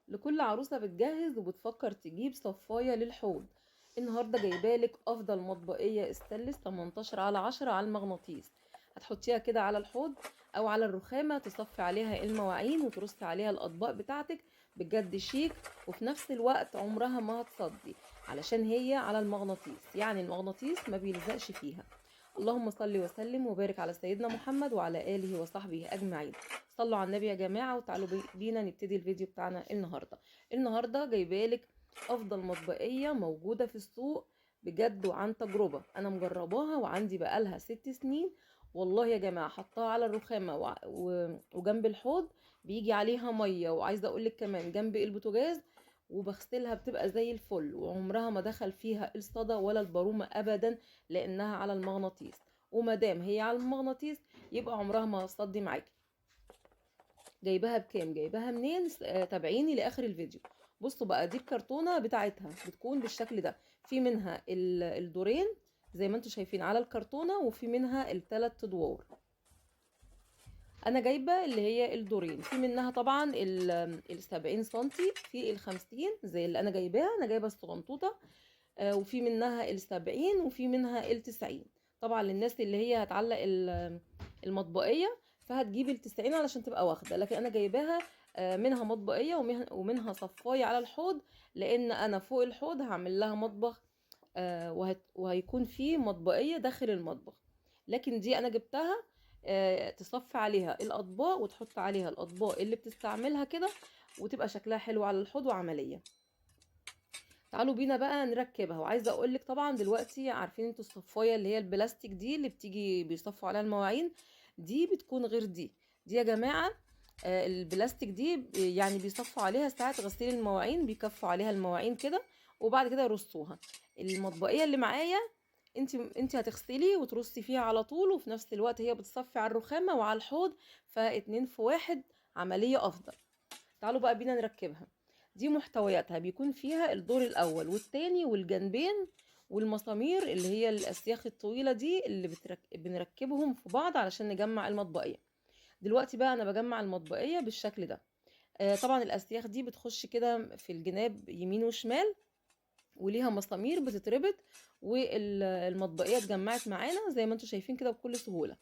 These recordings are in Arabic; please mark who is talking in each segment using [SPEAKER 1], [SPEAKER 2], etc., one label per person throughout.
[SPEAKER 1] لكل عروسة بتجهز وبتفكر تجيب صفاية للحوض. النهاردة جايبالك أفضل مطبقية استانلس 18/10 على المغناطيس. هتحطيها كده على الحوض أو على الرخامة، تصفي عليها المواعين وترصي عليها الأطباق بتاعتك. بجد شيك، وفي نفس الوقت عمرها ما هتصدي، علشان هي على المغناطيس، يعني المغناطيس ما بيلزقش فيها. اللهم صل وسلم وبارك على سيدنا محمد وعلى آله وصحبه أجمعين. صلوا على النبي يا جماعة، وتعالوا بينا نبتدي الفيديو بتاعنا النهاردة جايبالك أفضل مطبقية موجودة في السوق، بجد وعن تجربة. أنا مجرباها وعندي بقالها 6 سنين. والله يا جماعة حطها على الرخامة وجنب الحوض بيجي عليها مية، وعايزة أقولك كمان جنب البوتاجاز، وبغسلها بتبقى زي الفل، وعمرها ما دخل فيها الصدى ولا البارومة أبدا، لأنها على المغناطيس. ومادام هي على المغناطيس يبقى عمرها ما هتصدي معاكي. جايباها بكام، جايباها منين؟ تابعيني لاخر الفيديو. بصوا بقى، دي الكرتونه بتاعتها بتكون بالشكل ده. في منها الدورين زي ما انتم شايفين على الكرتونه، وفي منها الثلاث ادوار. انا جايبه اللي هي الدورين. في منها طبعا ال70 سنتي، في ال50 زي اللي انا جايباها. انا جايبه الصغنطوطه. وفي منها ال70 وفي منها ال90. طبعا للناس اللي هي هتعلق المطبقية فهتجيب ال90 علشان تبقى واخدة، لكن انا جايباها منها مطبقية ومنها صفاية على الحوض، لان انا فوق الحوض هعمل لها مطبخ. وهيكون فيه مطبقية داخل المطبخ. لكن دي انا جبتها تصفي عليها الاطباق وتحط عليها الاطباق اللي بتستعملها كده، وتبقى شكلها حلو على الحوض وعملية. تعالوا بينا بقى نركبها. وعايزه اقول لك طبعا دلوقتي عارفين انتوا الصفايه اللي هي البلاستيك دي اللي بتيجي بيصفوا عليها المواعين، دي بتكون غير دي يا جماعه. البلاستيك دي يعني بيصفوا عليها ساعه غسيل المواعين، بيكفوا عليها المواعين كده وبعد كده يرصوها. المطبقيه اللي معايا انت هتغسلي وترصي فيها على طول، وفي نفس الوقت هي بتصفي على الرخامه وعلى الحوض، فاتنين في واحد، عمليه افضل. تعالوا بقى بينا نركبها. دي محتوياتها بيكون فيها الدور الاول والتاني والجنبين، والمسامير اللي هي الاسياخ الطويله دي اللي بنركبهم في بعض علشان نجمع المطبقيه. دلوقتي بقى انا بجمع المطبقيه بالشكل ده. طبعا الاسياخ دي بتخش كده في الجناب يمين وشمال، وليها مسامير بتتربط، والمطبقيه اتجمعت معانا زي ما انتم شايفين كده بكل سهوله.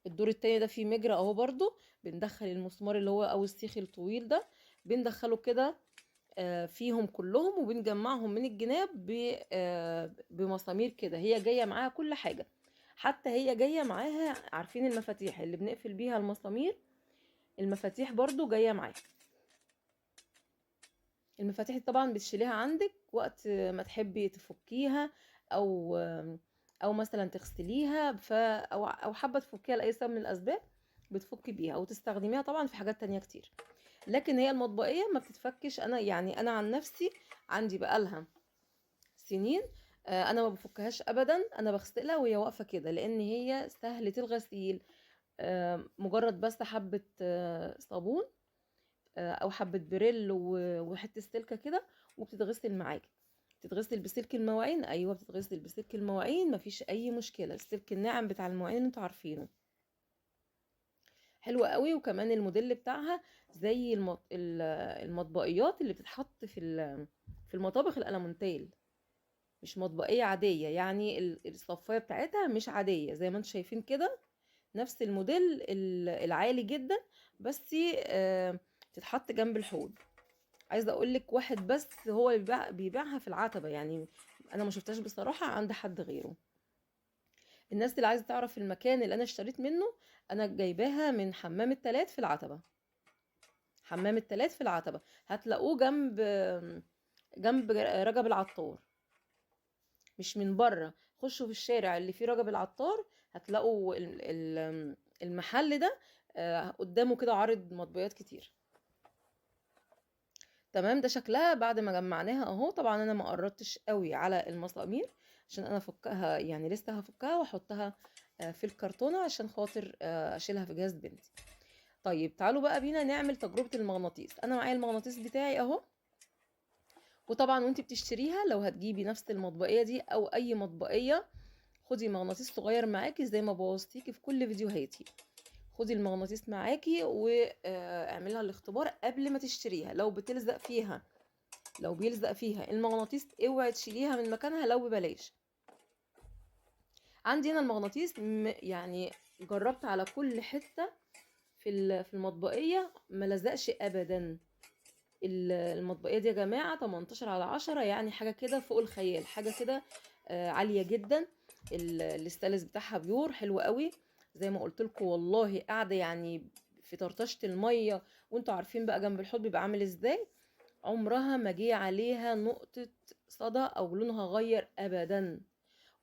[SPEAKER 1] الدور التاني ده فيه مجرى اهو، برضو بندخل المسمار اللي هو او السيخ الطويل ده، بندخله كده فيهم كلهم، وبنجمعهم من الجناب بمسامير كده. هي جايه معاها كل حاجه، حتى هي جايه معاها، عارفين المفاتيح اللي بنقفل بيها المسامير؟ المفاتيح برضو جايه معاها. المفاتيح طبعا بتشيليها عندك وقت ما تحبي تفكيها، او او مثلا تغسليها او حابه تفكيها لاي سبب من الاسباب، بتفكي بيها وتستخدميها طبعا في حاجات تانية كتير. لكن هي المطبقيه ما بتتفكش. انا يعني انا عن نفسي عندي بقالها سنين انا ما بفكهاش ابدا. انا بغسلها وهي واقفه كده، لان هي سهله الغسيل. مجرد بس حبه صابون او حبه بريل وحته سلكه كده، وبتتغسل معاكي. بتتغسل بسلك المواعين، ايوه بتتغسل بسلك المواعين، مفيش اي مشكله. السلك الناعم بتاع المواعين اللي انتوا عارفينه حلوة قوي. وكمان الموديل بتاعها زي المطبقيات اللي بتتحط في المطابخ الألمونتيل، مش مطبقية عادية. يعني الصفاية بتاعتها مش عادية زي ما انتم شايفين كده، نفس الموديل العالي جدا، بس تتحط جنب الحوض. عايزه اقول لك واحد بس هو اللي بيبيعها في العتبه، يعني انا ما شفتهاش بصراحه عند حد غيره. الناس اللي عايزه تعرف المكان اللي انا اشتريت منه، انا جايباها من حمام التلات في العتبه. حمام التلات في العتبه هتلاقوه جنب رجب العطار، مش من بره. خشوا في الشارع اللي فيه رجب العطار هتلاقوا المحل ده قدامه كده عارض مطبوعات كتير. تمام، ده شكلها بعد ما جمعناها اهو. طبعا انا ما قررتش قوي على المسامير عشان انا افكها، يعني لسه هفكها واحطها في الكرتونه عشان خاطر اشيلها في جهاز بنتي. طيب تعالوا بقى بينا نعمل تجربه المغناطيس. انا معايا المغناطيس بتاعي اهو. وطبعا وانتي بتشتريها لو هتجيبي نفس المطبقيه دي او اي مطبقيه، خدي مغناطيس صغير معاكي زي ما بوظتيكي في كل فيديوهاتي. خدي المغناطيس معاكي واعملها الاختبار قبل ما تشتريها. لو بيلزق فيها المغناطيس اوعي تشيليها من مكانها لو ببلاش. عندي هنا المغناطيس يعني جربت على كل حتة في المطبقية ما لزقش ابدا. المطبقية دي يا جماعة 18 على 10، يعني حاجة كده فوق الخيال، حاجة كده عالية جدا. الاستانلس بتاعها بيور حلو قوي زي ما قلت لكم، والله قاعدة يعني في طرطشة المية، وانتوا عارفين بقى جنب الحوض بيبقى عامل ازاي. عمرها ما جه عليها نقطة صدى او لونها غير ابدا،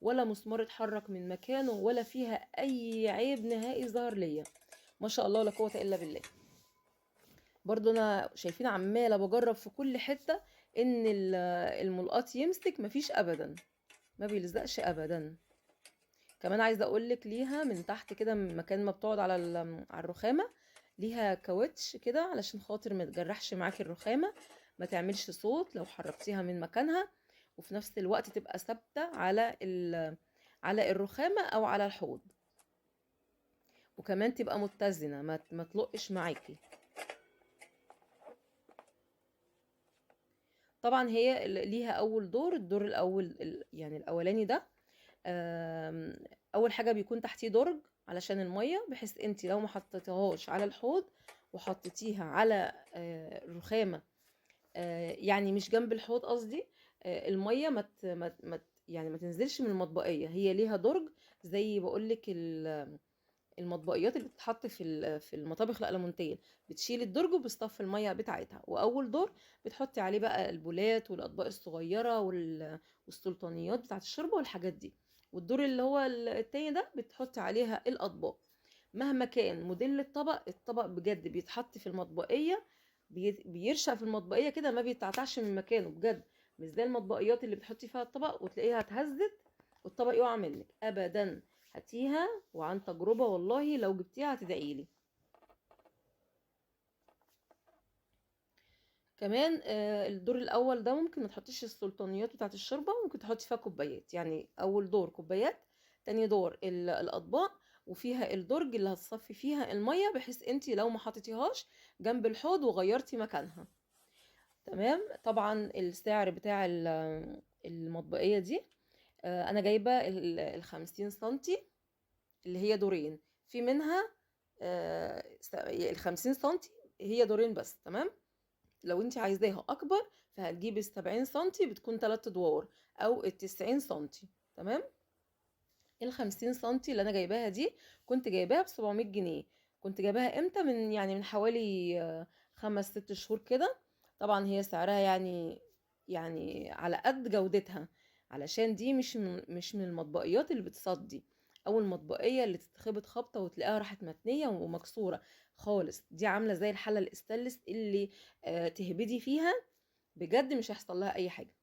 [SPEAKER 1] ولا مسمار اتحرك من مكانه، ولا فيها اي عيب نهائي ظهر ليا. ما شاء الله لا قوة الا بالله. برضو انا شايفين عمالة بجرب في كل حتة ان الملقاط يمسك، مفيش ابدا، ما بيلزقش ابدا. كمان عايزه اقول لك ليها من تحت كده مكان ما بتقعد على الرخامه، ليها كاوتش كده علشان خاطر ما تجرحش معاكي الرخامه، ما تعملش صوت لو حركتيها من مكانها، وفي نفس الوقت تبقى ثابته على الرخامه او على الحوض، وكمان تبقى متزنه ما تلقش معاكي. طبعا هي ليها اول دور، الدور الاول يعني الاولاني ده اول حاجه بيكون تحتيه درج علشان الميه، بحيث انت لو ما حطيتيهاش على الحوض وحطيتيها على الرخامه، يعني مش جنب الحوض قصدي، الميه يعني ما تنزلش من المطبقيه. هي ليها درج زي بقولك المطبقيات اللي بتتحط في المطابخ الألمونتية، بتشيل الدرج وبتصفي الميه بتاعتها، واول دور بتحطي عليه بقى البولات والاطباق الصغيره والسلطانيات بتاعت الشوربه والحاجات دي، والدور اللي هو التاني ده بتحطي عليها الاطباق. مهما كان موديل الطبق بجد بيتحط في المطبقيه، بيرشق في المطبقيه كده، ما بيتعتعش من مكانه بجد، مش زي المطبقيات اللي بتحطي فيها الطبق وتلاقيها اتهزت والطبق يقع منك ابدا. هاتيها، وعن تجربة والله لو جبتيها هتدعيلي. كمان الدور الاول ده ممكن ما تحطيش السلطانيات بتاعت الشوربه، ممكن تحطي فيها كوبايات، يعني اول دور كوبايات، تاني دور الاطباق، وفيها الدرج اللي هتصفي فيها الميه، بحيث انت لو ما حطيتيهاش جنب الحوض وغيرتي مكانها. تمام. طبعا السعر بتاع المطبقيه دي، انا جايبه 50 سنتي اللي هي دورين، في منها ال50 سنتي هي دورين بس. تمام. لو انت عايزاها اكبر فهتجيبي ال70 سنتي بتكون 3 ادوار، او ال90 سنتي. تمام. ال50 سنتي اللي انا جايباها دي كنت جايباها ب700 جنيه. كنت جايباها امتى؟ من حوالي 5-6 شهور كده. طبعا هي سعرها يعني على قد جودتها، علشان دي مش من المطبقيات اللي بتصدي، او المطبقيه اللي تتخبط خبطه وتلاقيها راحت متنيه ومكسوره خالص. دي عامله زي الحله الاستانلس اللي تهبدي فيها بجد مش هيحصل لها اي حاجه.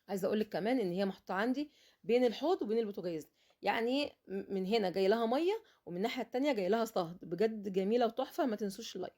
[SPEAKER 1] عايزه اقول لك كمان ان هي محطوطه عندي بين الحوض وبين البوتاجاز، يعني من هنا جاي لها ميه ومن الناحيه التانية جاي لها صهد، بجد جميله وتحفه، ما تنسوش اللايك.